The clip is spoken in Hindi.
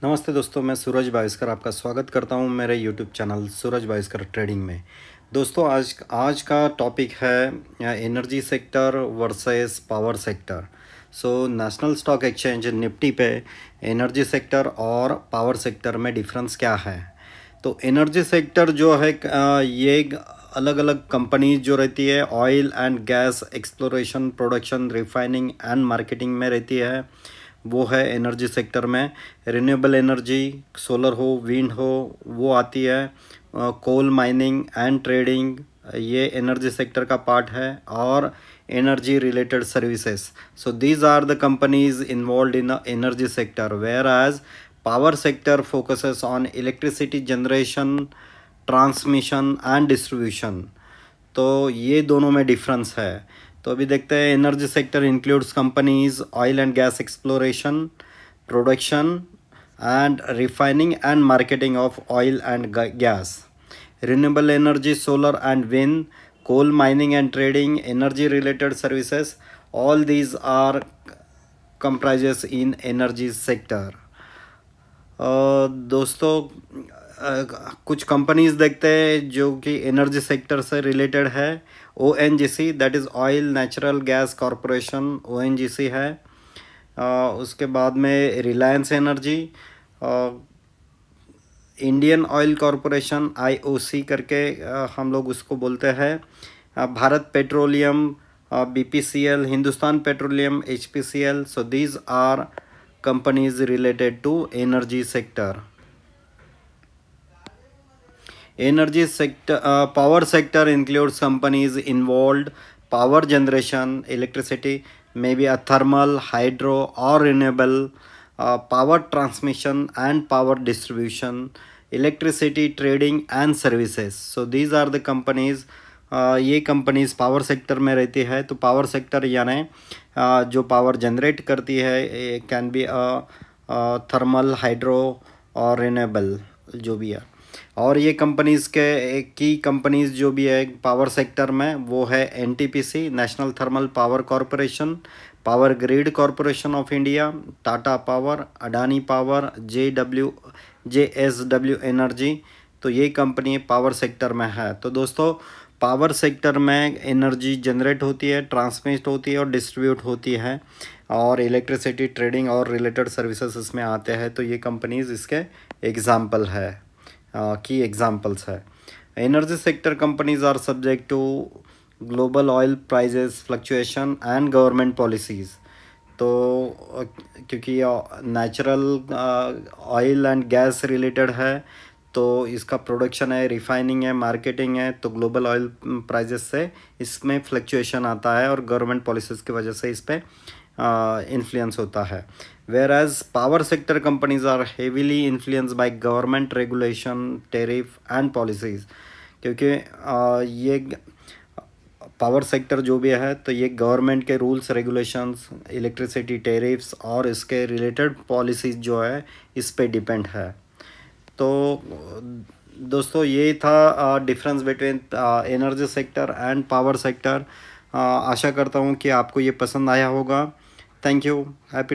नमस्ते दोस्तों, मैं सूरज भास्कर आपका स्वागत करता हूं मेरे यूट्यूब चैनल सूरज भास्कर ट्रेडिंग में। दोस्तों, आज आज का टॉपिक है energy sector versus power sector. National stock exchange Nifty पे एनर्जी सेक्टर और पावर सेक्टर में डिफरेंस क्या है। तो एनर्जी सेक्टर जो है ये अलग अलग कंपनीज जो रहती है oil and gas exploration production refining and marketing में रहती है, वो है एनर्जी सेक्टर में। रिन्यूएबल एनर्जी, सोलर हो विंड हो, वो आती है। कोल माइनिंग एंड ट्रेडिंग, ये एनर्जी सेक्टर का पार्ट है। और energy related services, so these are the companies involve in energy sector, whereas power sector focuses on electricity generation, transmission and distribution. तो ये दोनों में डिफरेंस है। तो अभी देखते हैं। Energy sector includes companies oil and gas exploration, production and refining and marketing of oil and gas, renewable energy, solar and wind, coal mining and trading, energy related services, all these are comprises in energy sector। दोस्तों, कुछ कंपनीज देखते हैं जो कि एनर्जी सेक्टर से रिलेटेड है। O N G C, that is oil natural gas corporation, O N G C है। उसके बाद में Reliance energy, Indian oil corporation I O C करके हम लोग उसको बोलते हैं। Bharat petroleum, B P C L, Hindustan petroleum, H P C L. So these are companies related to energy sector। Energy sector, power sector includes companies involved power generation, electricity, maybe a thermal, hydro or renewable, power transmission and power distribution, electricity trading and services। So these are the companies। ये कंपनीज पावर सेक्टर में रहती है। तो पावर सेक्टर यानी जो पावर जनरेट करती है, कैन बी थर्मल, हाइड्रो और रिन्यूएबल जो भी है। और ये कंपनीज़ के की कंपनीज़ जो भी है पावर सेक्टर में, वो है N T P C, national thermal power corporation, power grid corporation of India, Tata power, Adani power, J S W energy. तो ये कंपनी पावर सेक्टर में है। तो दोस्तों, पावर सेक्टर में एनर्जी जनरेट होती है, ट्रांसमिट होती है और डिस्ट्रीब्यूट होती है, और इलेक्ट्रिसिटी ट्रेडिंग और रिलेटेड सर्विसेज इसमें आते हैं। तो ये कंपनीज इसके एग्जाम्पल है, की एग्जाम्पल्स है। Energy sector companies are subject to global oil prices fluctuation and government policies. तो क्योंकि natural oil and gas related है, तो इसका प्रोडक्शन है, रिफाइनिंग है, मार्केटिंग है, तो ग्लोबल ऑयल प्राइजेस से इसमें फ्लक्चुएशन आता है और गवर्नमेंट पॉलिसीज़ की वजह से इस पर इन्फ्लुएंस होता है। Whereas power sector companies are heavily influence by government regulation, tariff and policies. क्योंकि ये पावर सेक्टर जो भी है, तो ये गवर्नमेंट के रूल्स रेगुलेशंस, इलेक्ट्रिसिटी टेरिफ्स और इसके रिलेटेड पॉलिसीज़ जो है इस पे डिपेंड है। तो दोस्तों, ये था difference between energy sector and power sector. आशा करता हूँ कि आपको ये पसंद आया होगा। Thank you. हैप्पी